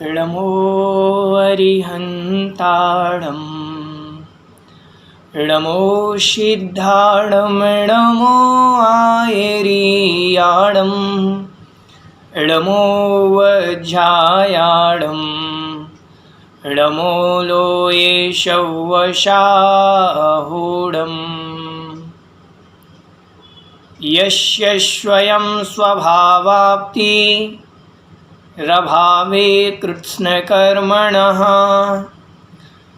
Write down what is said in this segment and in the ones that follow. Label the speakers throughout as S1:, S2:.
S1: नमो अरिहन्ताणं नमो सिद्धाणं नमो आयर्याणं नमो वज्रायाणं नमो लोये शवशाहूढम् यस्य स्वयं स्वभावाप्ति रभावे कृत्स्नकर्मणः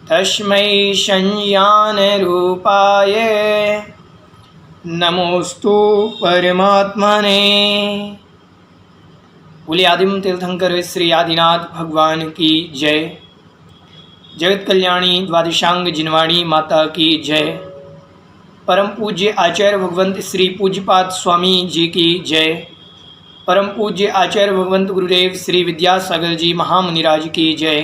S1: तस्मै संज्ञानरूपाय नमोस्तु परमात्मने। बोले आदिम तीर्थंकर श्री आदिनाथ भगवान की जय। जगत कल्याणी द्वादशांग जिनवाणी माता की जय। परम पूज्य आचार्य भगवंत श्री पूज्यपाद स्वामी जी की जय। परम पूज्य आचार्य भगवंत गुरुदेव श्री विद्यासागर जी महामुनिराज की जय।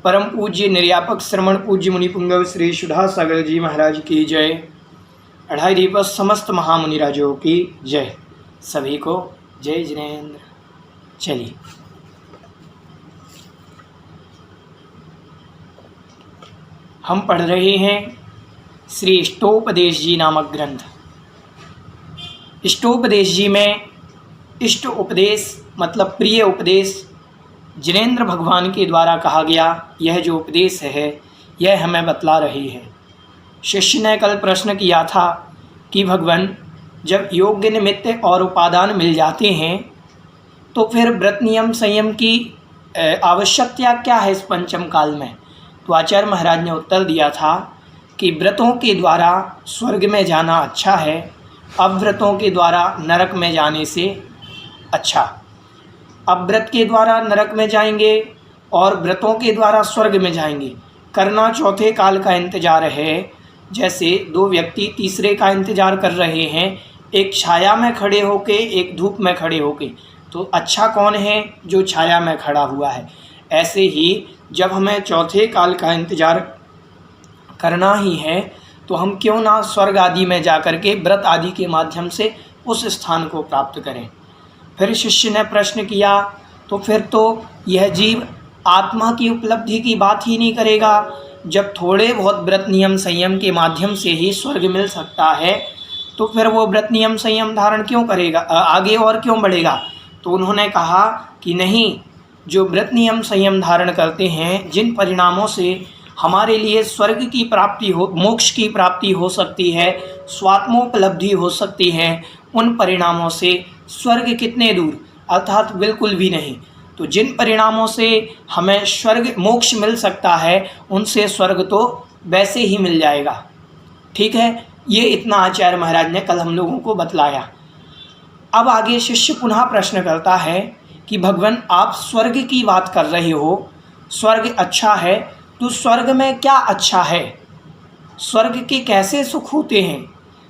S1: परम पूज्य निर्यापक श्रमण पूज्य मुनिपुंगव श्री सुधा सागर जी महाराज की जय। अढ़ाई दीपक समस्त महामुनिराजों की जय। सभी को जय जिनेन्द्र। चलिए हम पढ़ रहे हैं श्री इष्टोपदेश जी नामक ग्रंथ। इष्टोपदेश जी में इष्ट उपदेश मतलब प्रिय उपदेश जिनेन्द्र भगवान के द्वारा कहा गया। यह जो उपदेश है यह हमें बतला रही है। शिष्य ने कल प्रश्न किया था कि भगवान जब योग्य निमित्त और उपादान मिल जाते हैं तो फिर व्रत नियम संयम की आवश्यकता क्या है इस पंचम काल में। तो आचार्य महाराज ने उत्तर दिया था कि व्रतों के द्वारा स्वर्ग में जाना अच्छा है, अव्रतों के द्वारा नरक में जाने से अच्छा। अव्रत के द्वारा नरक में जाएंगे और व्रतों के द्वारा स्वर्ग में जाएंगे। करना चौथे काल का इंतजार है। जैसे दो व्यक्ति तीसरे का इंतजार कर रहे हैं, एक छाया में खड़े होके एक धूप में खड़े होके, तो अच्छा कौन है? जो छाया में खड़ा हुआ है। ऐसे ही जब हमें चौथे काल का इंतजार करना ही है तो हम क्यों ना स्वर्ग आदि में जाकर के व्रत आदि के माध्यम से उस स्थान को प्राप्त करें। फिर शिष्य ने प्रश्न किया तो फिर तो यह जीव आत्मा की उपलब्धि की बात ही नहीं करेगा। जब थोड़े बहुत व्रत नियम संयम के माध्यम से ही स्वर्ग मिल सकता है तो फिर वो व्रत नियम संयम धारण क्यों करेगा, आगे और क्यों बढ़ेगा। तो उन्होंने कहा कि नहीं, जो व्रत नियम संयम धारण करते हैं, जिन परिणामों से हमारे लिए स्वर्ग की प्राप्ति हो, मोक्ष की प्राप्ति हो सकती है, स्वात्मोपलब्धि हो सकती है, उन परिणामों से स्वर्ग कितने दूर, अर्थात बिल्कुल भी नहीं। तो जिन परिणामों से हमें स्वर्ग मोक्ष मिल सकता है उनसे स्वर्ग तो वैसे ही मिल जाएगा। ठीक है, ये इतना आचार्य महाराज ने कल हम लोगों को बतलाया। अब आगे शिष्य पुनः प्रश्न करता है कि भगवान आप स्वर्ग की बात कर रहे हो, स्वर्ग अच्छा है, तो स्वर्ग में क्या अच्छा है? स्वर्ग के कैसे सुख होते हैं?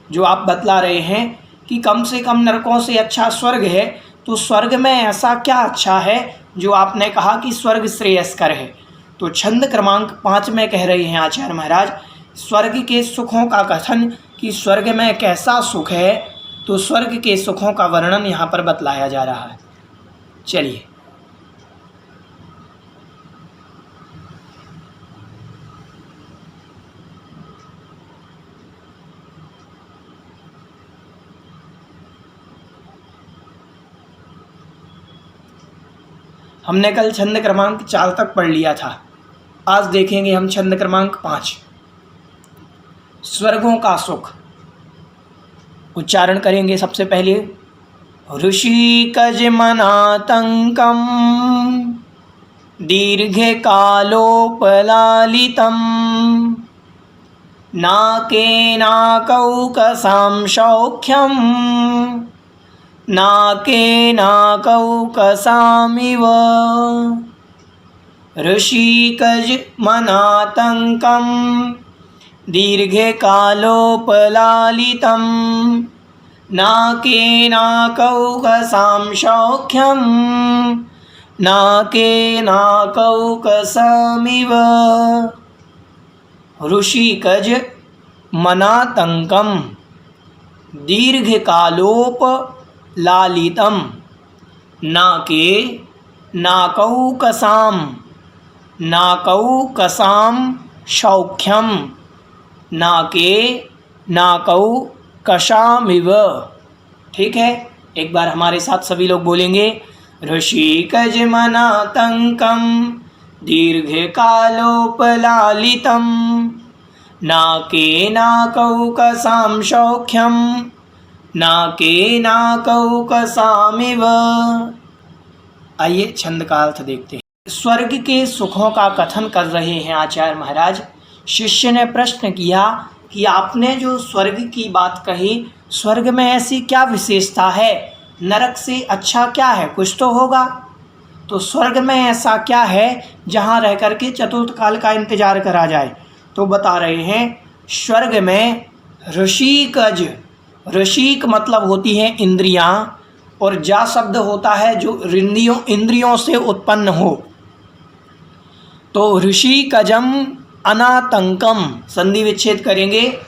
S1: जो आप बतला रहे हैं कि कम से कम नरकों से अच्छा स्वर्ग है, तो स्वर्ग में ऐसा क्या अच्छा है जो आपने कहा कि स्वर्ग श्रेयस्कर है। तो छंद क्रमांक 5 में कह रहे हैं आचार्य महाराज स्वर्ग के सुखों का कथन कि स्वर्ग में कैसा सुख है, तो स्वर्ग के सुखों का वर्णन यहाँ पर बतलाया जा रहा है। चलिए हमने कल छंद क्रमांक 4 तक पढ़ लिया था। आज देखेंगे हम छंद क्रमांक 5, स्वर्गों का सुख। उच्चारण करेंगे सबसे पहले ऋषिकज मनातंकम दीर्घ कालोपलालितम नाकेनाकौकसां सौख्यम नाकेनाकौकसामिव ऋषिकज मनातंकम दीर्घकालोपलालितं नाकेनाकौकसां सौख्यं नाकेनाकौकसामिव ऋषिकज मनातंकम दीर्घकालोपलालितं नाके नाकौकसाम, नाकौकसाम सौख्यम, नाके नाकौकसामिव। ठीक है, एक बार हमारे साथ सभी लोग बोलेंगे। ऋषिकजमनातंकं दीर्घकालोपलालितं, नाके नाकौकसां सौख्यं, नाके नाकौकसामिव। आइए छंद का अर्थ देखते हैं। स्वर्ग के सुखों का कथन कर रहे हैं आचार्य महाराज। शिष्य ने प्रश्न किया कि आपने जो स्वर्ग की बात कही, स्वर्ग में ऐसी क्या विशेषता है, नरक से अच्छा क्या है, कुछ तो होगा। तो स्वर्ग में ऐसा क्या है जहाँ रह कर के चतुर्थ काल का इंतजार करा जाए। तो बता रहे हैं स्वर्ग में ऋषिकज, ऋषिक मतलब होती हैं इंद्रियाँ, और जा शब्द होता है जो इंद्रियों से उत्पन्न हो। तो ऋषिकजम अनातंकम, संधि विच्छेद करेंगे।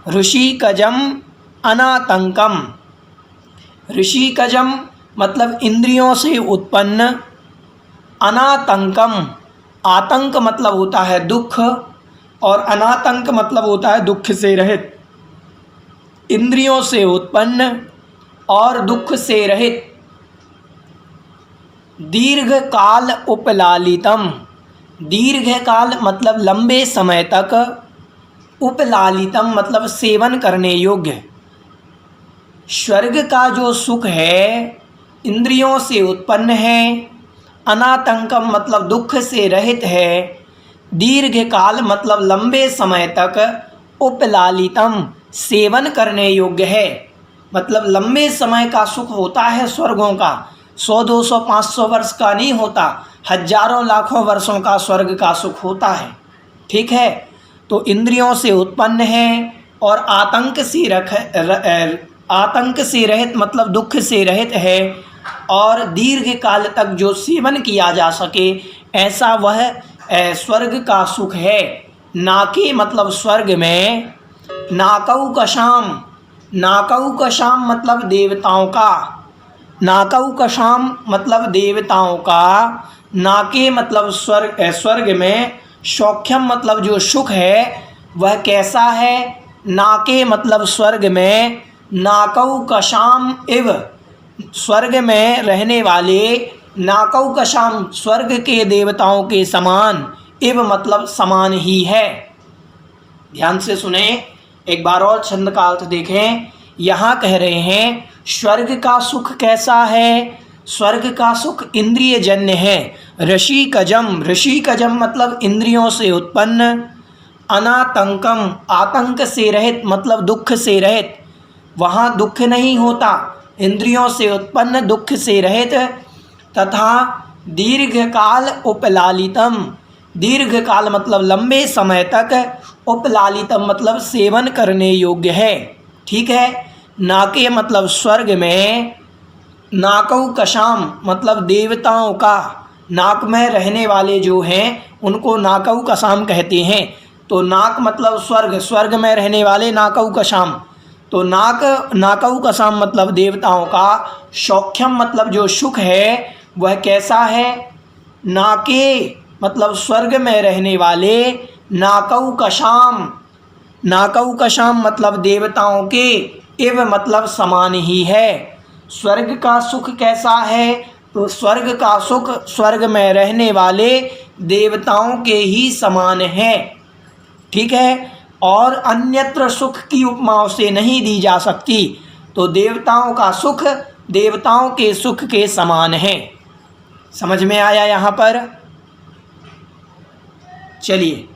S1: ऋषिकजम अनातंकम, ऋषिकजम मतलब इंद्रियों से उत्पन्न, अनातंकम आतंक मतलब होता है दुख, और अनातंक मतलब होता है दुख से रहित। इंद्रियों से उत्पन्न और दुख से रहित। दीर्घ काल उपलालितम, दीर्घ काल मतलब लंबे समय तक, उपलालितम मतलब सेवन करने योग्य। स्वर्ग का जो सुख है इंद्रियों से उत्पन्न है, अनातंकम मतलब दुख से रहित है, दीर्घ काल मतलब लंबे समय तक, उपलालितम सेवन करने योग्य है। मतलब लंबे समय का सुख होता है स्वर्गों का, 100, 200, 500 वर्ष का नहीं होता, हजारों लाखों वर्षों का स्वर्ग का सुख होता है। ठीक है, तो इंद्रियों से उत्पन्न है और आतंक से रहित मतलब दुख से रहित है, और दीर्घ काल तक जो सेवन किया जा सके ऐसा वह स्वर्ग का सुख है। नाके मतलब स्वर्ग में, नाकौकशाम, नाकौकशाम मतलब देवताओं का, नाकौकशाम मतलब देवताओं का, नाके मतलब स्वर्ग में, सौख्यम मतलब जो सुख है वह कैसा है, नाके मतलब स्वर्ग में, नाकौकशाम इव स्वर्ग में रहने वाले, नाकौकशाम स्वर्ग के देवताओं के समान, इव मतलब समान ही है। ध्यान से सुने, एक बार और छंद का अर्थ देखें। यहाँ कह रहे हैं स्वर्ग का सुख कैसा है, स्वर्ग का सुख इंद्रिय जन्य है। ऋषिकजम, ऋषिकजम मतलब इंद्रियों से उत्पन्न, अनातंकम आतंक से रहित मतलब दुख से रहित, वहाँ दुख नहीं होता, इंद्रियों से उत्पन्न दुख से रहित, तथा दीर्घकाल उपलालितम, दीर्घकाल मतलब लंबे समय तक, उपलालितम मतलब सेवन करने योग्य है। ठीक है, नाके मतलब स्वर्ग में, नाकौकशाम मतलब देवताओं का, नाक में रहने वाले जो हैं उनको नाकौकशाम कहते हैं। तो नाक मतलब स्वर्ग, स्वर्ग में रहने वाले नाकौकशाम, तो नाकौकशाम मतलब देवताओं का, सौख्यम मतलब जो सुख है वह कैसा है, नाके मतलब स्वर्ग में रहने वाले, नाकौकशाम, नाकौकशाम मतलब देवताओं के, इव मतलब समान ही है। स्वर्ग का सुख कैसा है, तो स्वर्ग का सुख स्वर्ग में रहने वाले देवताओं के ही समान है। ठीक है, और अन्यत्र सुख की उपमाओं से नहीं दी जा सकती। तो देवताओं का सुख देवताओं के सुख के समान है। समझ में आया यहाँ पर? चलिए,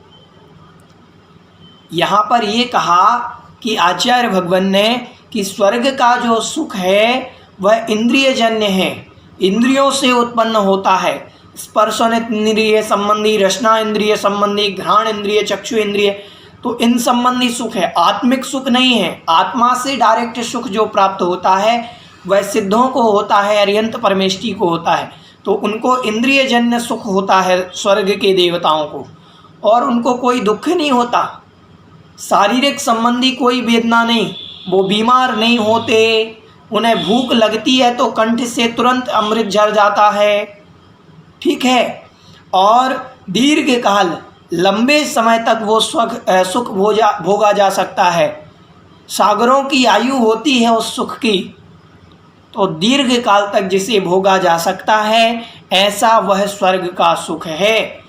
S1: यहाँ पर ये कहा कि आचार्य भगवान ने कि स्वर्ग का जो सुख है वह इंद्रिय जन्य है, इंद्रियों से उत्पन्न होता है। स्पर्शन इंद्रिय संबंधी, रसना इंद्रिय संबंधी, घ्राण इंद्रिय, चक्षु इंद्रिय, तो इन संबंधी सुख है, आत्मिक सुख नहीं है। आत्मा से डायरेक्ट सुख जो प्राप्त होता है वह सिद्धों को होता है, अरिहंत परमेष्टि को होता है। तो उनको इंद्रिय जन्य सुख होता है स्वर्ग के देवताओं को, और उनको कोई दुख नहीं होता, शारीरिक संबंधी कोई वेदना नहीं, वो बीमार नहीं होते। उन्हें भूख लगती है तो कंठ से तुरंत अमृत झर जाता है, ठीक है। और दीर्घ काल, लंबे समय तक वो सुख भोगा जा सकता है। सागरों की आयु होती है उस सुख की, तो दीर्घ काल तक जिसे भोगा जा सकता है, ऐसा वह स्वर्ग का सुख है।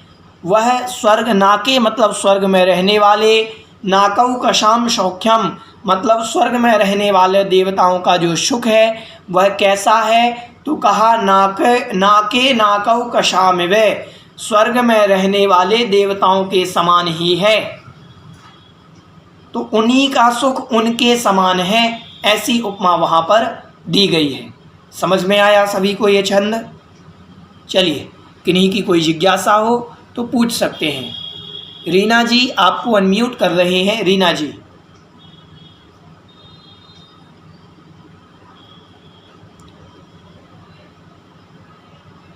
S1: वह स्वर्ग, नाके मतलब स्वर्ग में रहने वाले, नाकौ कशाम सौख्यम मतलब स्वर्ग में रहने वाले देवताओं का जो सुख है वह कैसा है, तो कहा नाके नाकौ कशामिवे, स्वर्ग में रहने वाले देवताओं के समान ही है। तो उन्हीं का सुख उनके समान है, ऐसी उपमा वहाँ पर दी गई है। समझ में आया सभी को ये छंद? चलिए, किन्हीं की कोई जिज्ञासा हो तो पूछ सकते हैं। रीना जी आपको अनम्यूट कर रहे हैं। रीना जी,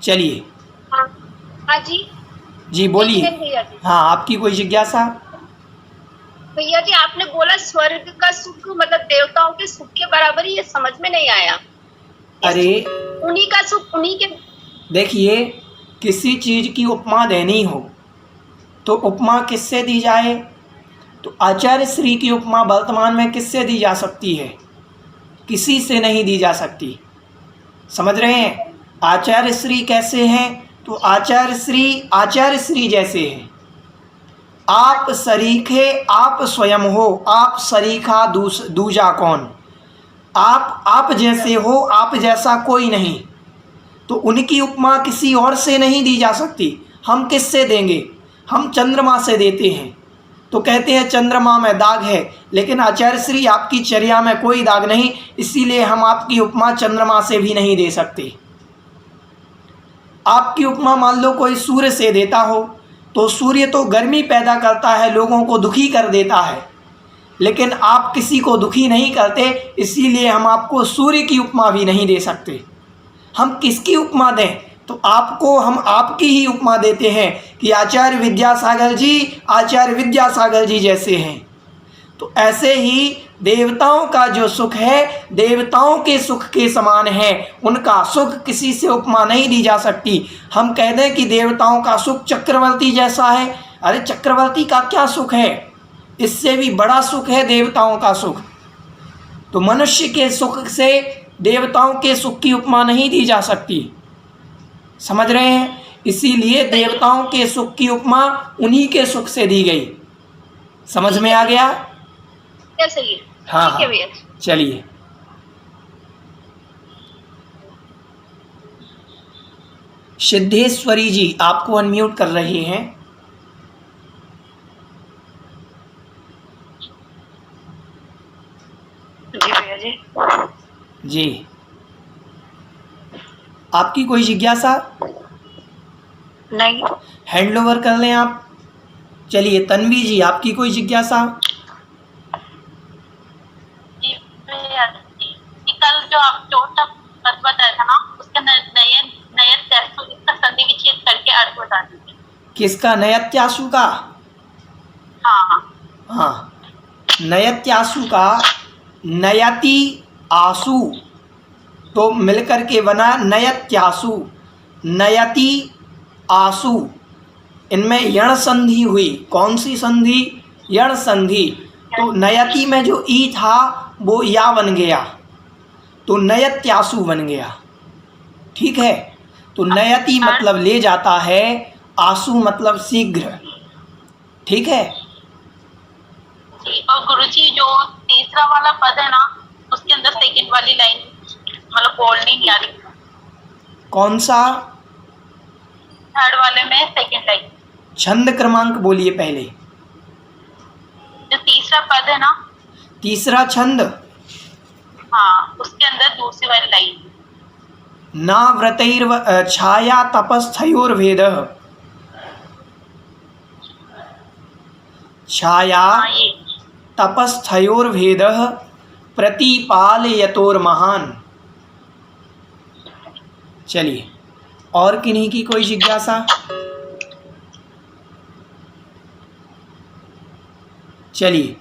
S1: चलिए।
S2: हाँ जी
S1: जी बोलिए।
S2: भैया जी।
S1: हाँ, आपकी कोई जिज्ञासा?
S2: भैया जी, आपने बोला स्वर्ग का सुख मतलब देवताओं के सुख के बराबर ही, ये समझ में नहीं आया।
S1: अरे
S2: उन्हीं का सुख उन्हीं के।
S1: देखिए, किसी चीज़ की उपमा देनी हो तो उपमा किससे दी जाए? तो आचार्य श्री की उपमा वर्तमान में किससे दी जा सकती है? किसी से नहीं दी जा सकती। समझ रहे हैं? आचार्य श्री कैसे हैं? तो आचार्य श्री जैसे हैं। आप सरीखे आप स्वयं हो, आप सरीखा दूजा कौन। आप जैसे हो, आप जैसा कोई नहीं। तो उनकी उपमा किसी और से नहीं दी जा सकती। हम किससे देंगे? हम चंद्रमा से देते हैं, तो कहते हैं चंद्रमा में दाग है, लेकिन आचार्य श्री आपकी चर्या में कोई दाग नहीं, इसीलिए हम आपकी उपमा चंद्रमा से भी नहीं दे सकते। आपकी उपमा मान लो कोई सूर्य से देता हो, तो सूर्य तो गर्मी पैदा करता है, लोगों को दुखी कर देता है, लेकिन आप किसी को दुखी नहीं करते, इसीलिए हम आपको सूर्य की उपमा भी नहीं दे सकते। हम किसकी उपमा दें? तो आपको हम आपकी ही उपमा देते हैं कि आचार्य विद्यासागर जी जैसे हैं। तो ऐसे ही देवताओं का जो सुख है देवताओं के सुख के समान है, उनका सुख किसी से उपमा नहीं दी जा सकती। हम कह दें कि देवताओं का सुख चक्रवर्ती जैसा है, अरे चक्रवर्ती का क्या सुख है? इससे भी बड़ा सुख है देवताओं का सुख। तो मनुष्य के सुख से देवताओं के सुख की उपमा नहीं दी जा सकती। समझ रहे हैं? इसीलिए देवताओं के सुख की उपमा उन्हीं के सुख से दी गई। समझ में आ गया?
S2: सही है।
S1: हाँ
S2: ठीक है भैया।
S1: चलिए, सिद्धेश्वरी जी आपको अनम्यूट कर रहे हैं।
S2: जी भैया जी।
S1: जी, आपकी कोई जिज्ञासा?
S2: नहीं।
S1: हैंड ओवर कर लें आप। चलिए, तन्वी जी आपकी कोई जिज्ञासा?
S2: कल जो आप चौथा पद बताया था ना, उसका इसका संधि विच्छेद करके अर्थ बता दीजिए।
S1: किसका? नयत्यासु का? हाँ, नयत्यासु का नयति आसु, तो मिलकर के बना नयत्यासु। नयति आसु, इनमें यण संधि हुई। कौन सी संधि? यण संधि। तो नयति में जो ई था वो या बन गया, तो नयत्यासु बन गया। ठीक है? तो नयति मतलब ले जाता है, आसु मतलब शीघ्र। ठीक है?
S2: और गुरुजी जो तीसरा वाला पद है ना, उसके अंदर सेकंड वाली लाइन मतलब बोलनी नहीं आ रही।
S1: कौन सा?
S2: थर्ड वाले में सेकंड लाइन।
S1: छंद क्रमांक बोलिए पहले।
S2: जो तीसरा पद है ना,
S1: तीसरा छंद।
S2: हाँ, उसके अंदर दूसरी वाली लाइन।
S1: नाव्रतैर् छाया तपस्थयोर्भेदः। छाया तपस्थयोर्भेदः प्रतिपालयतोर्महान्। चलिए, और किन्हीं की कोई जिज्ञासा? चलिए,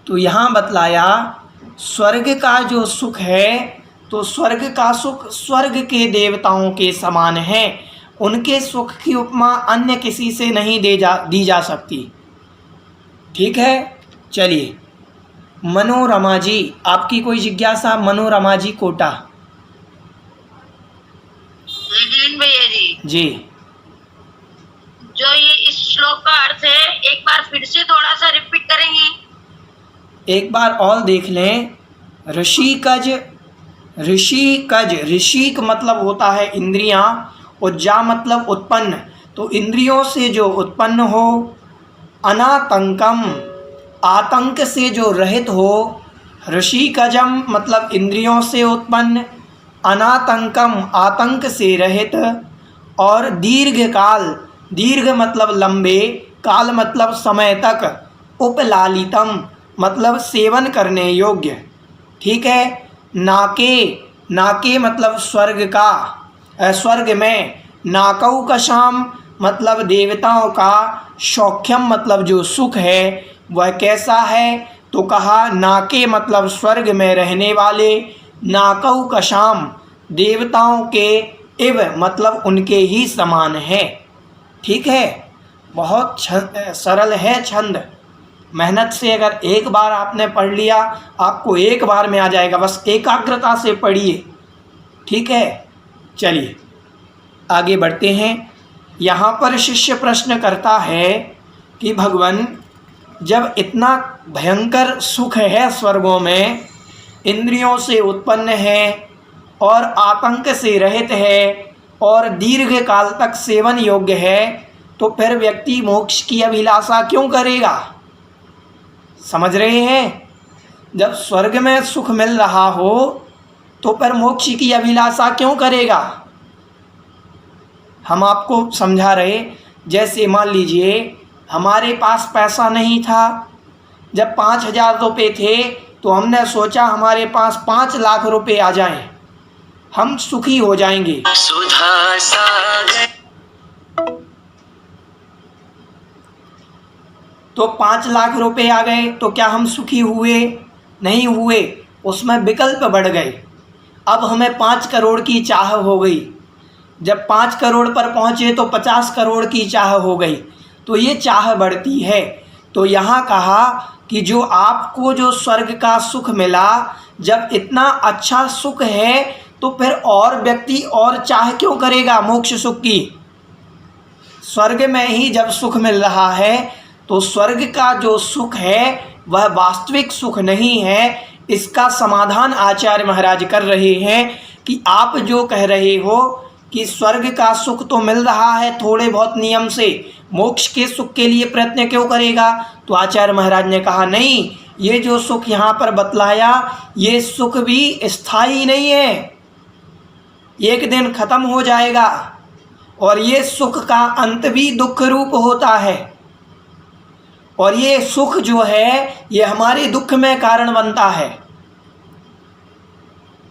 S1: तो यहाँ बतलाया स्वर्ग का जो सुख है, तो स्वर्ग का सुख स्वर्ग के देवताओं के समान है, उनके सुख की उपमा अन्य किसी से नहीं दी जा सकती। ठीक है, चलिए मनोरमा जी, आपकी कोई जिज्ञासा? मनोरमा जी कोटा
S2: भैया जी
S1: जी।
S2: जो ये इस श्लोक का अर्थ है, एक बार फिर से थोड़ा सा रिपीट करेंगे?
S1: एक बार और देख लें। ऋषिकज, ऋषिकज, ऋषि का मतलब होता है इंद्रियां, और जा मतलब उत्पन्न, तो इंद्रियों से जो उत्पन्न हो, अनातंकम, आतंक से जो रहित हो। ऋषिकजम मतलब इंद्रियों से उत्पन्न, अनातंकम आतंक से रहित, और दीर्घ काल, दीर्घ मतलब लंबे, काल मतलब समय तक, उपलालितम मतलब सेवन करने योग्य। ठीक है, नाके, नाके मतलब स्वर्ग का, स्वर्ग में, नाकऊ कशाम मतलब देवताओं का, सौख्यम मतलब जो सुख है वह कैसा है, तो कहा नाके मतलब स्वर्ग में रहने वाले, नाकऊ कशाम देवताओं के, इव मतलब उनके ही समान है। ठीक है, बहुत सरल है छंद। मेहनत से अगर एक बार आपने पढ़ लिया, आपको एक बार में आ जाएगा, बस एकाग्रता से पढ़िए। ठीक है, चलिए आगे बढ़ते हैं। यहाँ पर शिष्य प्रश्न करता है कि भगवान, जब इतना भयंकर सुख है स्वर्गों में, इंद्रियों से उत्पन्न है और आतंक से रहित है और दीर्घ काल तक सेवन योग्य है, तो फिर व्यक्ति मोक्ष की अभिलाषा क्यों करेगा? समझ रहे हैं? जब स्वर्ग में सुख मिल रहा हो तो फिर मोक्ष की अभिलाषा क्यों करेगा? हम आपको समझा रहे, जैसे मान लीजिए हमारे पास पैसा नहीं था, जब 5,000 रुपये थे तो हमने सोचा हमारे पास 5 लाख रुपए आ जाएं, हम सुखी हो जाएंगे। सुधा सागर, तो 5 लाख रुपए आ गए तो क्या हम सुखी हुए? नहीं हुए, उसमें विकल्प बढ़ गए। अब हमें 5 करोड़ की चाह हो गई, जब 5 करोड़ पर पहुँचे तो 50 करोड़ की चाह हो गई, तो ये चाह बढ़ती है। तो यहाँ कहा कि जो आपको जो स्वर्ग का सुख मिला, जब इतना अच्छा सुख है तो फिर और व्यक्ति और चाह क्यों करेगा मोक्ष सुख की? स्वर्ग में ही जब सुख मिल रहा है तो स्वर्ग का जो सुख है वह वास्तविक सुख नहीं है। इसका समाधान आचार्य महाराज कर रहे हैं कि आप जो कह रहे हो कि स्वर्ग का सुख तो मिल रहा है थोड़े बहुत नियम से, मोक्ष के सुख के लिए प्रयत्न क्यों करेगा? तो आचार्य महाराज ने कहा नहीं, ये जो सुख यहाँ पर बतलाया ये सुख भी स्थायी नहीं है, एक दिन खत्म हो जाएगा, और ये सुख का अंत भी दुख रूप होता है, और ये सुख जो है ये हमारे दुख में कारण बनता है।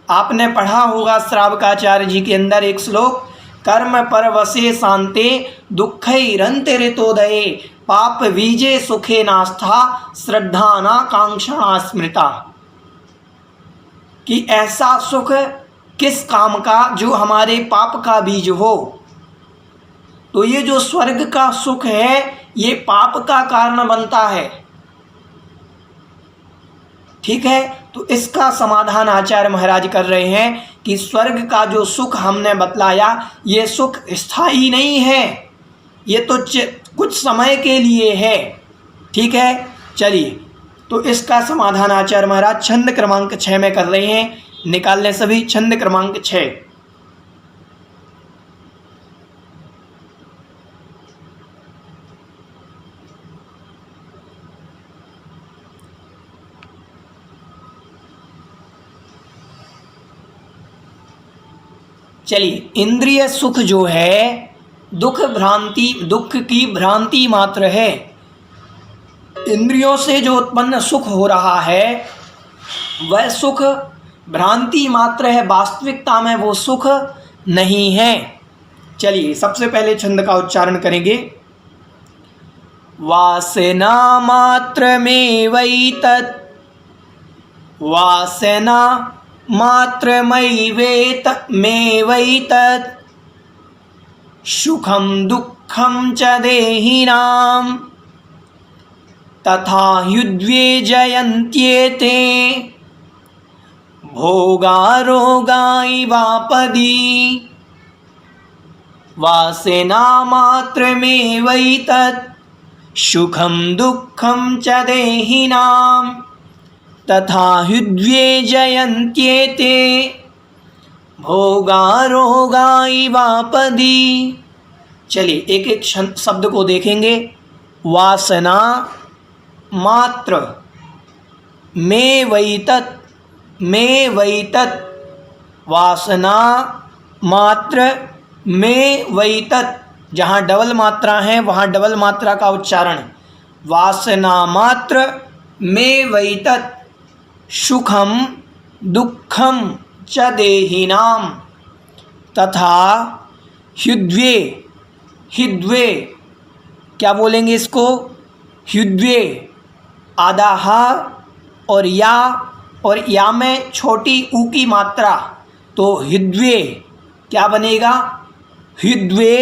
S1: आपने पढ़ा होगा श्रावकाचार्य जी के अंदर एक श्लोक, कर्म परवसे शांते दुःखैरन्ते ऋतोदये पाप बीजे सुखे नास्था श्रद्धा ना कांक्षा स्मृता, कि ऐसा सुख किस काम का जो हमारे पाप का बीज हो। तो ये जो स्वर्ग का सुख है ये पाप का कारण बनता है। ठीक है, तो इसका समाधान आचार्य महाराज कर रहे हैं कि स्वर्ग का जो सुख हमने बतलाया ये सुख स्थायी नहीं है, ये तो कुछ समय के लिए है। ठीक है, चलिए तो इसका समाधान आचार्य महाराज छंद क्रमांक 6 में कर रहे हैं। निकाल लें सभी, छंद क्रमांक 6। चलिए, इंद्रिय सुख जो है दुख की भ्रांति मात्र है। इंद्रियों से जो उत्पन्न सुख हो रहा है वह सुख भ्रांति मात्र है, वास्तविकता में वो सुख नहीं है। चलिए सबसे पहले छंद का उच्चारण करेंगे। वासना मात्र में वैतत्, वासना मात्र में वैतत् सुखम दुःखम च देहिनां तथा युद्ध्ये जयन्त्येते भोगा रोगा इवापदी वासना मात्रमेवैतत् सुखम दुःखम च देहिनां तथा युद्ध्ये जयन्त्येते भोगा रोगा इवापदी। चलिए एक एक शब्द को देखेंगे। वासना मात्र में वैतत, में वैतत, वासना मात्र में वैतत, जहाँ डबल मात्रा है वहाँ डबल मात्रा का उच्चारण। वासना मात्र में वैतत सुखम दुःखम च देहिनां तथा ह्युद्वे, हिद्वे क्या बोलेंगे इसको, ह्युद्वे आधा हा और या में छोटी ऊ की मात्रा, तो हिद्वे क्या बनेगा, हिद्वे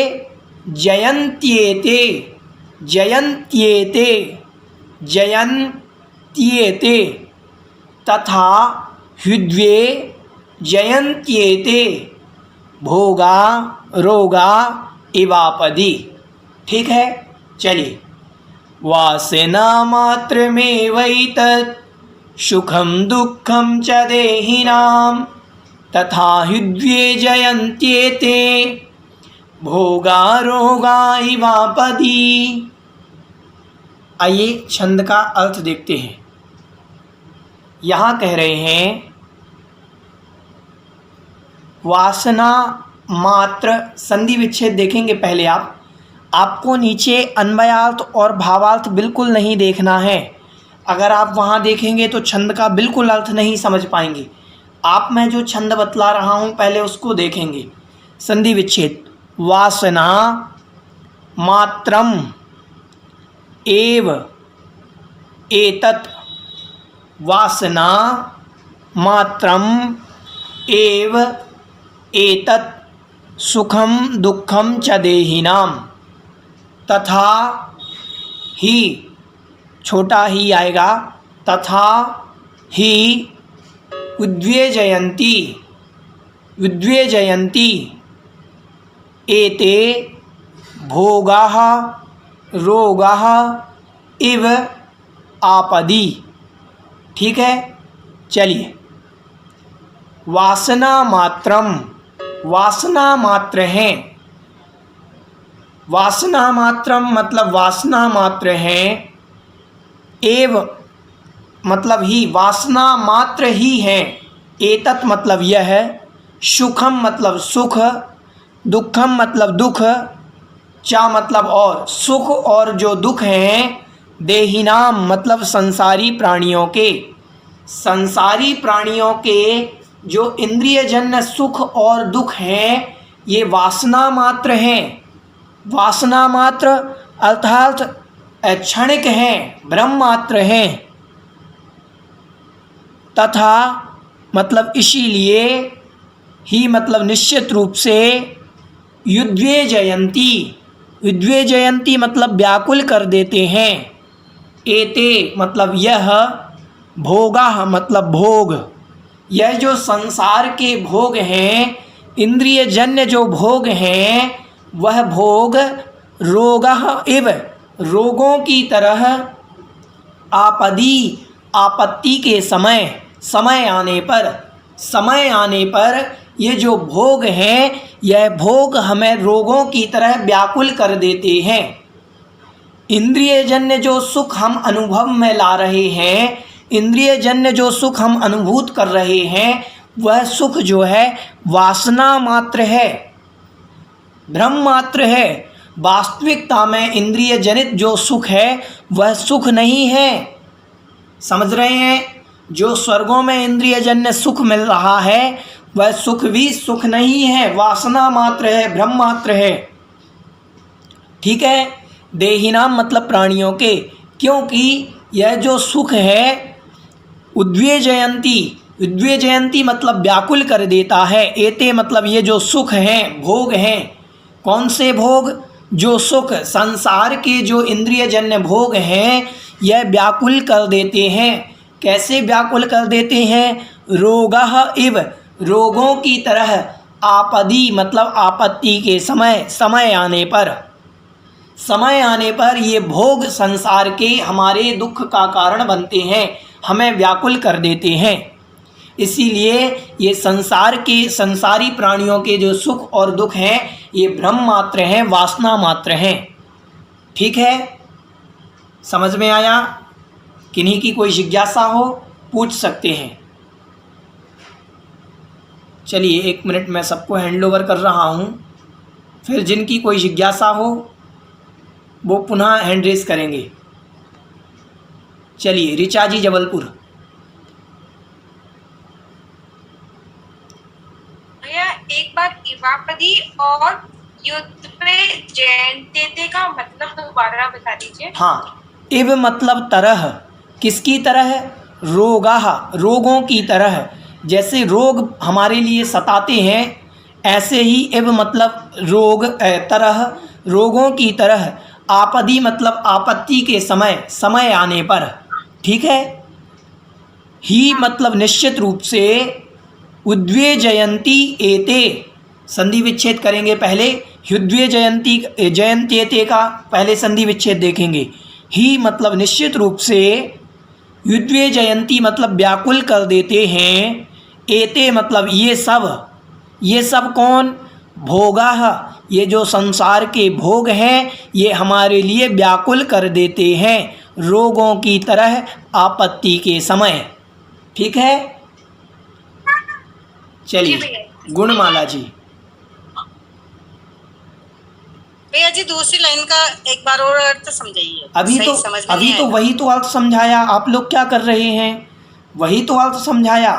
S1: जयन्त्येते, जयन्त्येते, जयन्त्येते तथा ह्युद्वे जयन्त्येते भोगा रोगा इवापदी। ठीक है, चलिए। वासना मात्रमेवैतत् सुखम दुःखम च देहिनां तथा ह्युद्वे जयन्त्येते भोगा रोगा इवापदी। आइए छंद का अर्थ देखते हैं। यहाँ कह रहे हैं वासना मात्र, संधि विच्छेद देखेंगे पहले आपको नीचे अन्वयार्थ और भावार्थ बिल्कुल नहीं देखना है। अगर आप वहाँ देखेंगे तो छंद का बिल्कुल अर्थ नहीं समझ पाएंगे। आप मैं जो छंद बतला रहा हूँ पहले उसको देखेंगे। संधि विच्छेद, वासना मात्रम एव एतत्, वासना मात्रम एव एतत् सुखम दुःखम च देहिनां तथा ही, छोटा ही आएगा, तथा ही उद्वेजयन्ति, उद्वेजयन्ति एते भोगाः रोगाः इव आपदी। ठीक है, चलिए। वासना मात्रम, वासना मात्र हैं, वासना मात्रम मतलब वासना मात्र हैं, एव मतलब ही, वासना मात्र ही है, एतत् मतलब यह, सुखम मतलब सुख, दुःखम मतलब दुख, चा मतलब और, सुख और जो दुख हैं, देहिनाम मतलब संसारी प्राणियों के, संसारी प्राणियों के जो इंद्रियजन्य सुख और दुख हैं ये वासना मात्र हैं। वासना मात्र अर्थात क्षणिक हैं, भ्रम मात्र हैं। तथा मतलब इसीलिए, ही मतलब निश्चित रूप से, युद्वे जयंती, युद्वे जयंती मतलब व्याकुल कर देते हैं। एते मतलब यह, भोगा मतलब भोग, यह जो संसार के भोग हैं, इंद्रियजन्य जो भोग हैं, वह भोग रोगः इव रोगों की तरह, आपदी आपत्ति के समय, समय आने पर, समय आने पर ये जो भोग हैं यह भोग हमें रोगों की तरह व्याकुल कर देते हैं। इंद्रियजन्य जो सुख हम अनुभव में ला रहे हैं, इंद्रियजन्य जो सुख हम अनुभूत कर रहे हैं, वह सुख जो है वासना मात्र है, भ्रम मात्र है। वास्तविकता में इंद्रिय जनित जो सुख है वह सुख नहीं है। समझ रहे हैं? जो स्वर्गों में इंद्रियजन्य सुख मिल रहा है वह सुख भी सुख नहीं है, वासना मात्र है, भ्रम मात्र है। ठीक है, देहिनाम मतलब प्राणियों के, क्योंकि यह जो सुख है उद्वेजयंती, उद्वेजयंती मतलब व्याकुल कर देता है। एते मतलब ये जो सुख हैं, भोग हैं, कौन से भोग? जो सुख संसार के जो इंद्रिय जन्य भोग हैं यह व्याकुल कर देते हैं। कैसे व्याकुल कर देते हैं? रोगः इव, रोगों की तरह, आपदी मतलब आपत्ति के समय, समय आने पर ये भोग संसार के हमारे दुख का कारण बनते हैं, हमें व्याकुल कर देते हैं। इसीलिए ये संसार के संसारी प्राणियों के जो सुख और दुख हैं ये भ्रम मात्र हैं, वासना मात्र हैं। ठीक है, समझ में आया? किन्हीं की कोई जिज्ञासा हो पूछ सकते हैं। चलिए 1 मिनट मैं सबको हैंड ओवर कर रहा हूँ, फिर जिनकी कोई जिज्ञासा हो वो पुनः हैंड रेस करेंगे। चलिए ऋचा जी जबलपुर।
S3: एक बार इवापदी और युद्ध में जयंते का मतलब दोबारा बता दीजिए।
S1: हाँ, इव मतलब तरह, किसकी तरह? रोगाह, रोगों की तरह। जैसे रोग हमारे लिए सताते हैं ऐसे ही इव मतलब रोग, तरह, रोगों की तरह। आपदी मतलब आपत्ति के समय, समय आने पर। ठीक है। ही मतलब निश्चित रूप से। उद्वेजयन्ति एते, संधि विच्छेद करेंगे पहले। युद्वेजयन्ति, जयन्त्येते का पहले संधि विच्छेद देखेंगे। ही मतलब निश्चित रूप से, युद्वेजयन्ति मतलब व्याकुल कर देते हैं, एते मतलब ये सब कौन? भोगाः, ये जो संसार के भोग हैं ये हमारे लिए व्याकुल कर देते हैं, रोगों की तरह आपत्ति के समय। ठीक है। चलिए गुणमाला जी।
S4: भैया जी दूसरी लाइन का एक बार और अर्थ समझाइए।
S1: अभी तो वही तो अर्थ समझाया। आप लोग क्या कर रहे हैं? वही तो अर्थ समझाया।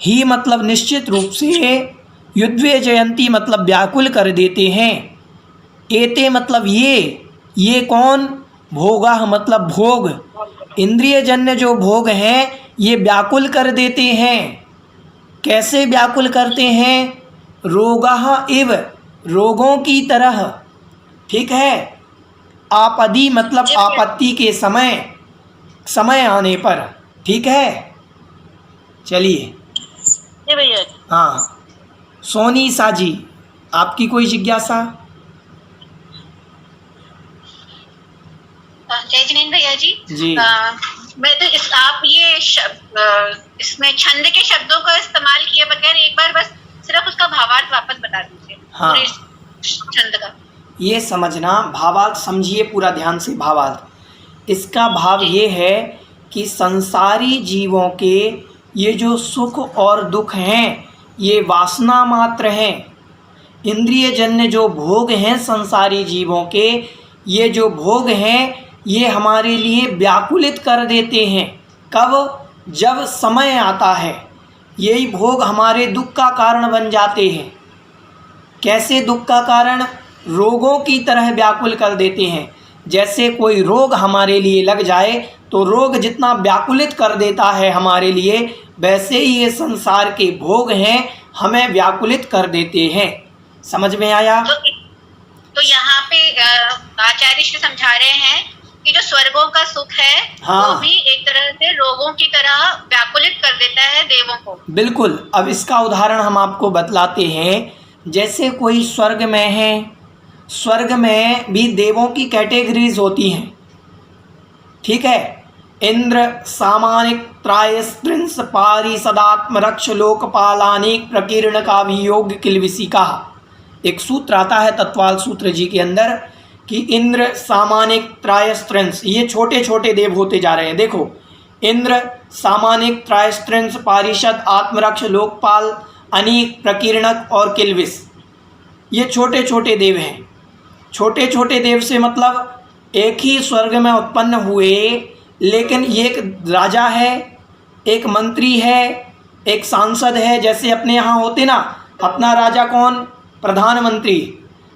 S1: ही मतलब निश्चित रूप से, युद्वे जयंती मतलब व्याकुल कर देते हैं, एते मतलब ये कौन? भोगा मतलब भोग, इंद्रिय जन्य जो भोग हैं ये व्याकुल कर देते हैं। कैसे व्याकुल करते हैं? रोगाः इव, रोगों की तरह। ठीक है। आपदी मतलब आपत्ति के समय, समय आने पर। ठीक है। चलिए
S4: भैया।
S1: हाँ, सोनी साजी, आपकी कोई जिज्ञासा?
S2: जय जिनेंद्र भैया
S1: जी।
S2: मैं तो आप ये इसमें छंद के शब्दों का इस्तेमाल किए बगैर एक बार बस सिर्फ उसका भावार्थ वापस बता दीजिए।
S1: हाँ,
S2: पूरे छंद का
S1: ये समझना, भावार्थ समझिए पूरा ध्यान से। भावार्थ इसका भाव ये है कि संसारी जीवों के ये जो सुख और दुख हैं ये वासना मात्र हैं। इंद्रिय जन्य जो भोग हैं संसारी जीवों के, ये जो भोग हैं ये हमारे लिए व्याकुलित कर देते हैं। कब? जब समय आता है यही भोग हमारे दुख का कारण बन जाते हैं। कैसे दुख का कारण? रोगों की तरह व्याकुल कर देते हैं। जैसे कोई रोग हमारे लिए लग जाए तो रोग जितना व्याकुलित कर देता है हमारे लिए, वैसे ही ये संसार के भोग हैं हमें व्याकुलित कर देते हैं। समझ में आया?
S2: तो यहाँ पे आचार्य श्री समझा रहे हैं कि जो स्वर्गों का सुख है
S1: हाँ,
S2: वो भी एक तरह से रोगों की तरह व्याकुलित कर देता है देवों को।
S1: बिल्कुल। अब इसका उदाहरण हम आपको बतलाते हैं। जैसे कोई स्वर्ग में है, स्वर्ग में भी देवों की कैटेगरीज होती हैं। ठीक है। इंद्र सामानिक त्रायस्त्रिंस पारिषदात्म रक्ष लोकपालानिक प्रकीर्ण का वियोग किलविसिका। एक सूत्र आता है तत्वाल सूत्र जी के अंदर कि इंद्र सामानिक त्रायस्त्रिंस, ये छोटे छोटे देव होते जा रहे हैं। देखो, इंद्र सामानिक त्रायस्त्रिंस पारिषद आत्मरक्ष लोकपाल अनीक प्रकीर्णक और किलविस, ये छोटे छोटे देव हैं। छोटे छोटे देव से मतलब एक ही स्वर्ग में उत्पन्न हुए, लेकिन एक राजा है, एक मंत्री है, एक सांसद है। जैसे अपने यहाँ होते ना, अपना राजा कौन? प्रधानमंत्री।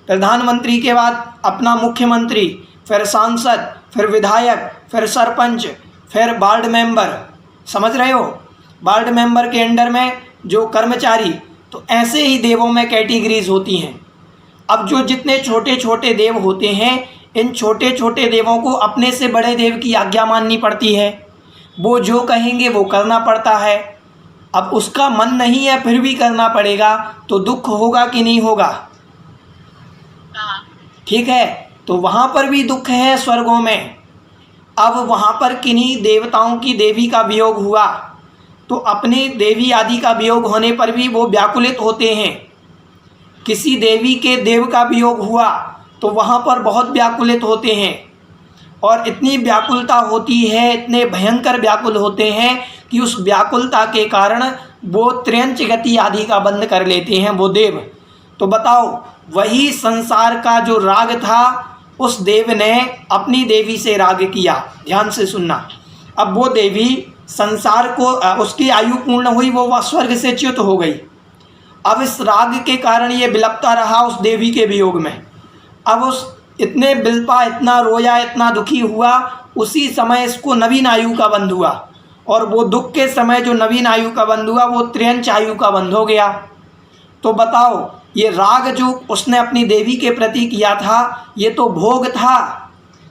S1: प्रधानमंत्री के बाद अपना मुख्यमंत्री, फिर सांसद, फिर विधायक, फिर सरपंच, फिर वार्ड मेंबर। समझ रहे हो? वार्ड मेंबर के अंडर में जो कर्मचारी। तो ऐसे ही देवों में कैटेगरीज होती हैं। अब जो जितने छोटे छोटे देव होते हैं, इन छोटे छोटे देवों को अपने से बड़े देव की आज्ञा माननी पड़ती है। वो जो कहेंगे वो करना पड़ता है। अब उसका मन नहीं है फिर भी करना पड़ेगा, तो दुख होगा कि नहीं होगा?
S2: हाँ।
S1: ठीक है, तो वहाँ पर भी दुख है स्वर्गों में। अब वहाँ पर किन्हीं देवताओं की देवी का वियोग हुआ तो अपने देवी आदि का वियोग होने पर भी वो व्याकुलित होते हैं। किसी देवी के देव का वियोग हुआ तो वहाँ पर बहुत व्याकुलित होते हैं, और इतनी व्याकुलता होती है, इतने भयंकर व्याकुल होते हैं कि उस व्याकुलता के कारण वो त्र्यंच गति आदि का बंद कर लेते हैं वो देव। तो बताओ, वही संसार का जो राग था उस देव ने अपनी देवी से राग किया। ध्यान से सुनना। अब वो देवी संसार को, उसकी आयु पूर्ण हुई, वो स्वर्ग से च्युत हो गई। अब इस राग के कारण ये बिलपता रहा उस देवी के वियोग में। अब उस इतने बिलपा, इतना रोया, इतना दुखी हुआ, उसी समय इसको नवीन आयु का बंध हुआ, और वो दुख के समय जो नवीन आयु का बंध हुआ वो त्र्यंच आयु का बंध हो गया। तो बताओ, ये राग जो उसने अपनी देवी के प्रति किया था, ये तो भोग था।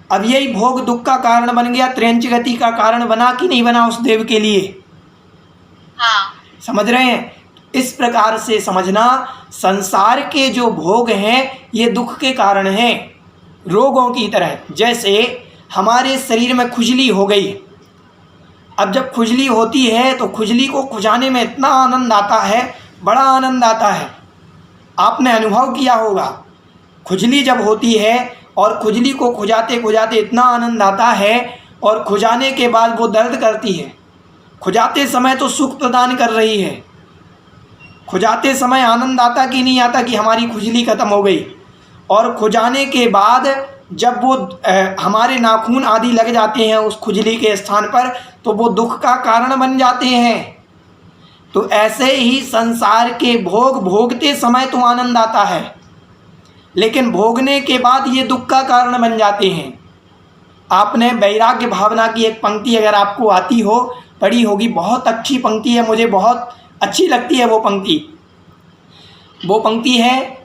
S1: अब यही भोग दुख का कारण बन गया, त्र्यंच गति का कारण बना कि नहीं बना उस देव के लिए?
S2: हाँ।
S1: समझ रहे हैं? इस प्रकार से समझना, संसार के जो भोग हैं ये दुख के कारण हैं, रोगों की तरह। जैसे हमारे शरीर में खुजली हो गई, अब जब खुजली होती है तो खुजली को खुजाने में इतना आनंद आता है, बड़ा आनंद आता है। आपने अनुभव किया होगा, खुजली जब होती है और खुजली को खुजाते खुजाते इतना आनंद आता है, और खुजाने के बाद वो दर्द करती है। खुजाते समय तो सुख प्रदान कर रही है, खुजाते समय आनंद आता कि नहीं आता कि हमारी खुजली खत्म हो गई, और खुजाने के बाद जब वो हमारे नाखून आदि लग जाते हैं उस खुजली के स्थान पर, तो वो दुख का कारण बन जाते हैं। तो ऐसे ही संसार के भोग भोगते समय तो आनंद आता है, लेकिन भोगने के बाद ये दुख का कारण बन जाते हैं। आपने वैराग्य भावना की एक पंक्ति अगर आपको आती हो, पढ़ी होगी, बहुत अच्छी पंक्ति है, मुझे बहुत अच्छी लगती है वो पंक्ति। वो पंक्ति है,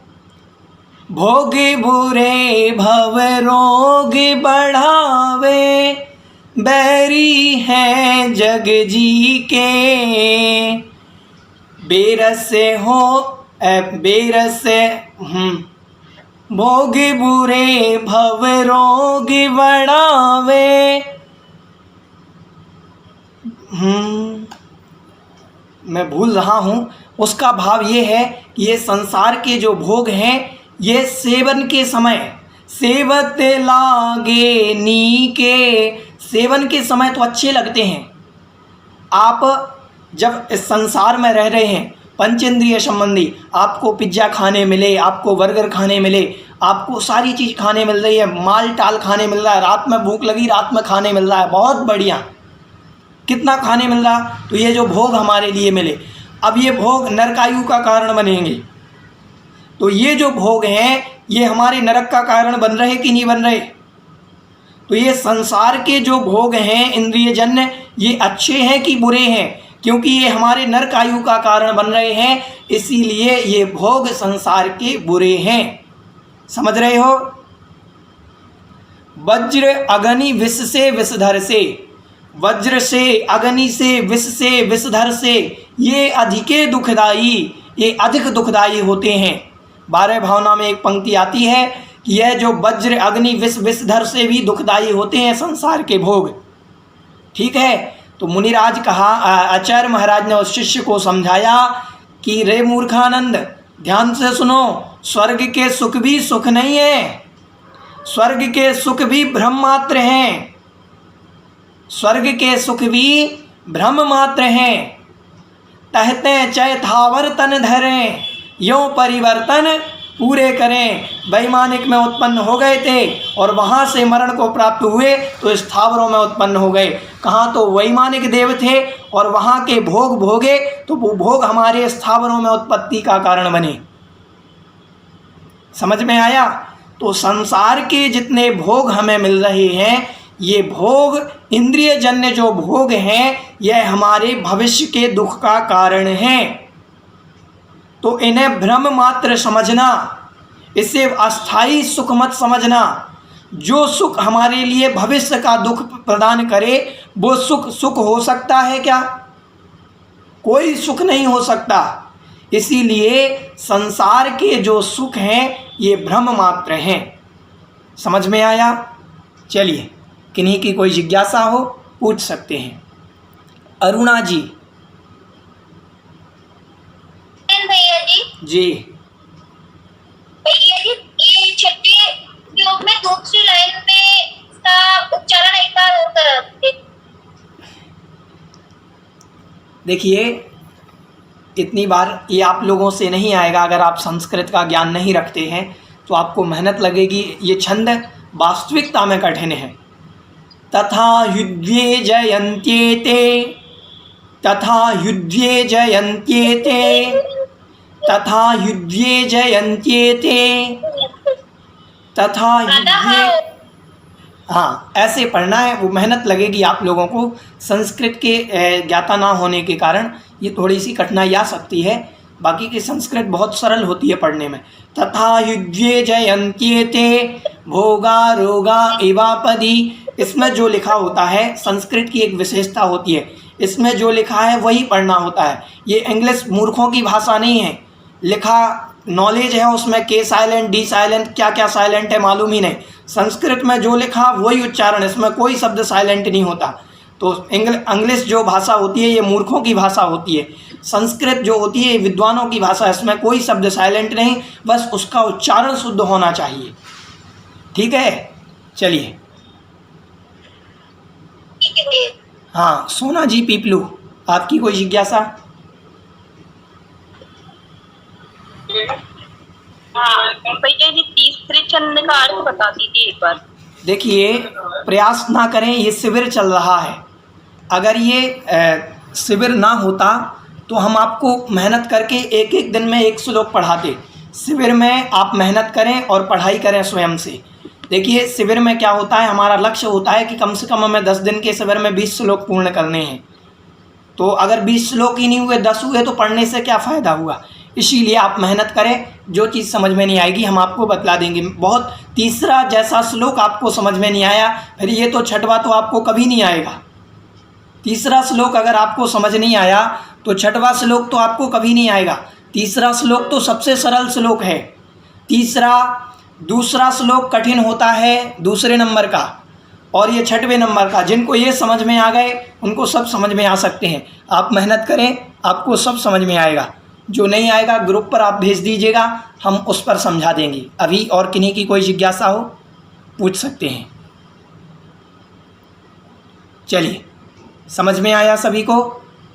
S1: भोग बुरे भव रोग बढ़ावे, बैरी हैं जग जी के, बेरस हो बेरस भोग बुरे भव रोग बढ़ावे। मैं भूल रहा हूँ, उसका भाव ये है कि ये संसार के जो भोग हैं ये सेवन के समय सेवत लागे नीके, सेवन के समय तो अच्छे लगते हैं। आप जब इस संसार में रह रहे हैं, पंचेंद्रिय संबंधी, आपको पिज्ज़ा खाने मिले, आपको बर्गर खाने मिले, आपको सारी चीज़ खाने मिल रही है, माल टाल खाने मिल रहा है, रात में भूख लगी रात में खाने मिल रहा है, बहुत बढ़िया, कितना खाने मिल रहा। तो ये जो भोग हमारे लिए मिले, अब ये भोग नरकायु का कारण बनेंगे। तो ये जो भोग हैं ये हमारे नरक का कारण बन रहे कि नहीं बन रहे? तो ये संसार के जो भोग हैं इंद्रियजन्य, ये अच्छे हैं कि बुरे हैं? क्योंकि ये हमारे नरक आयु का कारण बन रहे हैं, इसीलिए ये भोग संसार के बुरे हैं। समझ रहे हो? वज्र अग्नि विष से विषधर से, वज्र से, अग्नि से, विष से, विषधर से, ये अधिके दुखदाई, ये अधिक दुखदाई होते हैं। 12 भावना में एक पंक्ति आती है कि यह जो वज्र अग्नि विष विषधर से भी दुखदाई होते हैं संसार के भोग। ठीक है, तो मुनिराज कहा, आचार्य महाराज ने उस शिष्य को समझाया कि रे मूर्खानंद, ध्यान से सुनो, स्वर्ग के सुख भी सुख नहीं है, स्वर्ग के सुख भी भ्रम मात्र हैं, स्वर्ग के सुख भी भ्रम मात्र हैं। तहते चय थावर तन धरें, यों परिवर्तन पूरे करें। वैमानिक में उत्पन्न हो गए थे और वहाँ से मरण को प्राप्त हुए तो स्थावरों में उत्पन्न हो गए। कहाँ तो वैमानिक देव थे और वहाँ के भोग भोगे तो वो भोग हमारे स्थावरों में उत्पत्ति का कारण बने। समझ में आया? तो संसार के जितने भोग हमें मिल रहे हैं, ये भोग इंद्रियजन्य जो भोग हैं, यह हमारे भविष्य के दुख का कारण हैं। तो इन्हें भ्रम मात्र समझना, इसे अस्थाई सुख मत समझना। जो सुख हमारे लिए भविष्य का दुख प्रदान करे वो सुख हो सकता है क्या? कोई सुख नहीं हो सकता। इसीलिए संसार के जो सुख हैं ये भ्रम मात्र हैं। समझ में आया? चलिए, किन्हीं की कोई जिज्ञासा हो पूछ सकते हैं। अरुणा जी।
S2: भैया जी।
S1: जी
S2: भैया जी, ये छठी श्लोक में दूसरी लाइन में इसका उच्चारण एक बार और कर।
S1: देखिए, इतनी बार ये आप लोगों से नहीं आएगा। अगर आप संस्कृत का ज्ञान नहीं रखते हैं तो आपको मेहनत लगेगी। ये छंद वास्तविकता में कठिन है। तथा युध्ये जयन्त्येते, तथा युध्ये जयन्त्येते, तथा युध्ये जयन्त्येते, तथा युध्ये। हाँ, ऐसे पढ़ना है। वो मेहनत लगेगी आप लोगों को। संस्कृत के ज्ञाता ना होने के कारण ये थोड़ी सी कठिनाई आ सकती है। बाकी की संस्कृत बहुत सरल होती है पढ़ने में। तथा युध्ये जयन्त्येते भोगा रोगा एवापदी। इसमें जो लिखा होता है, संस्कृत की एक विशेषता होती है, इसमें जो लिखा है वही पढ़ना होता है। ये इंग्लिश मूर्खों की भाषा नहीं है। लिखा नॉलेज है, उसमें के साइलेंट, डी साइलेंट, क्या क्या साइलेंट है मालूम ही नहीं। संस्कृत में जो लिखा वही उच्चारण, इसमें कोई शब्द साइलेंट नहीं होता। तो इंग्लिश जो भाषा होती है ये मूर्खों की भाषा होती है। संस्कृत जो होती है विद्वानों की भाषा, इसमें कोई शब्द साइलेंट नहीं, बस उसका उच्चारण शुद्ध होना चाहिए। ठीक है, चलिए। हाँ, सोना जी पीपलू, आपकी कोई जिज्ञासा?
S2: हाँ भैया जी, तीसरे छंद का अर्थ बता दीजिए एक बार।
S1: देखिए, प्रयास ना करें, ये शिविर चल रहा है। अगर ये शिविर ना होता तो हम आपको मेहनत करके एक एक दिन में एक श्लोक पढ़ाते। शिविर में आप मेहनत करें और पढ़ाई करें स्वयं से। देखिए, शिविर में क्या होता है, हमारा लक्ष्य होता है कि कम से कम हमें 10 दिन के शिविर में 20 श्लोक पूर्ण करने हैं। तो अगर 20 श्लोक ही नहीं हुए, 10 हुए, तो पढ़ने से क्या फ़ायदा हुआ? इसीलिए आप मेहनत करें। जो चीज़ समझ में नहीं आएगी हम आपको बतला देंगे। बहुत तीसरा जैसा श्लोक आपको समझ में नहीं आया, फिर ये तो छठवा तो आपको कभी नहीं आएगा। तीसरा श्लोक अगर आपको समझ नहीं आया तो छठवा श्लोक तो आपको कभी नहीं आएगा। तीसरा श्लोक तो सबसे सरल श्लोक है। दूसरा श्लोक कठिन होता है दूसरे नंबर का, और ये छठवें नंबर का। जिनको ये समझ में आ गए उनको सब समझ में आ सकते हैं। आप मेहनत करें, आपको सब समझ में आएगा। जो नहीं आएगा ग्रुप पर आप भेज दीजिएगा, हम उस पर समझा देंगे। अभी और किन्हीं की कोई जिज्ञासा हो पूछ सकते हैं। चलिए, समझ में आया सभी को?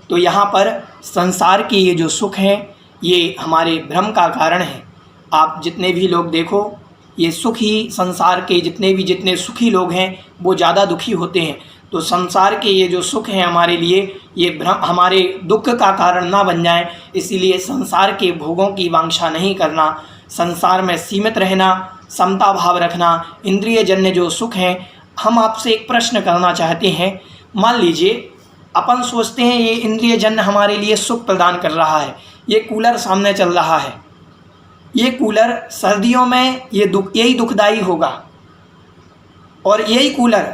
S1: तो यहाँ पर संसार के ये जो सुख हैं ये हमारे भ्रम का कारण है। आप जितने भी लोग देखो, ये सुख ही संसार के जितने सुखी लोग हैं वो ज़्यादा दुखी होते हैं। तो संसार के ये जो सुख हैं हमारे लिए ये भ्रम, हमारे दुख का कारण ना बन जाए। इसीलिए संसार के भोगों की वांछा नहीं करना, संसार में सीमित रहना, समता भाव रखना, इंद्रिय जन्य जो सुख हैं। हम आपसे एक प्रश्न करना चाहते हैं। मान लीजिए अपन सोचते हैं ये इंद्रिय जन्य हमारे लिए सुख प्रदान कर रहा है। ये कूलर सामने चल रहा है, ये कूलर सर्दियों में यही दुखदाई होगा, और यही कूलर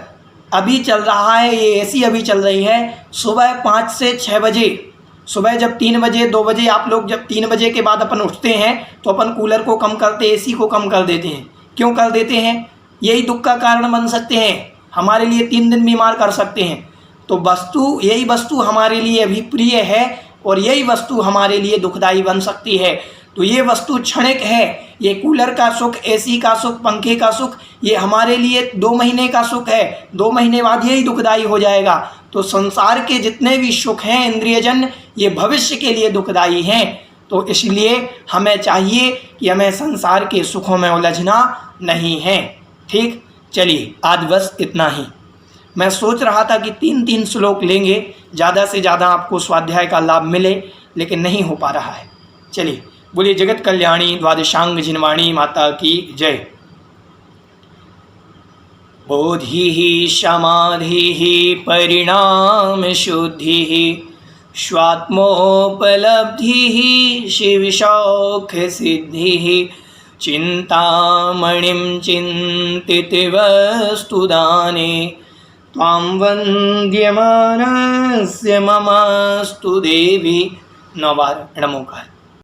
S1: अभी चल रहा है, ये एसी अभी चल रही है सुबह 5 से 6 बजे। सुबह जब 3 बजे 2 बजे आप लोग जब 3 बजे के बाद अपन उठते हैं तो अपन कूलर को कम करते, एसी को कम कर देते हैं। क्यों कर देते हैं? यही दुख का कारण बन सकते हैं, हमारे लिए 3 दिन बीमार कर सकते हैं। तो यही वस्तु हमारे लिए अभी प्रिय है और यही वस्तु हमारे लिए दुखदाई बन सकती है। तो ये वस्तु क्षणिक है। ये कूलर का सुख, एसी का सुख, पंखे का सुख, ये हमारे लिए 2 महीने का सुख है। 2 महीने बाद यही दुखदाई हो जाएगा। तो संसार के जितने भी सुख हैं इंद्रियजन्य, ये भविष्य के लिए दुखदाई हैं। तो इसलिए हमें चाहिए कि हमें संसार के सुखों में उलझना नहीं है। ठीक, चलिए आज बस इतना ही। मैं सोच रहा था कि 3-3 श्लोक लेंगे, ज़्यादा से ज़्यादा आपको स्वाध्याय का लाभ मिले, लेकिन नहीं हो पा रहा है। चलिए, बोलिए जगत कल्याणी द्वादशांग जिनवाणी माता की जय। बोधि समाधि परिणाम शुद्धि स्वात्मोपलब्धि शिव शौख सिद्धि चिंतामणिं चिन्तितवस्तुदाने त्वां वन्द्यमानस्य ममस्तु देवी 9 बार नमोकार।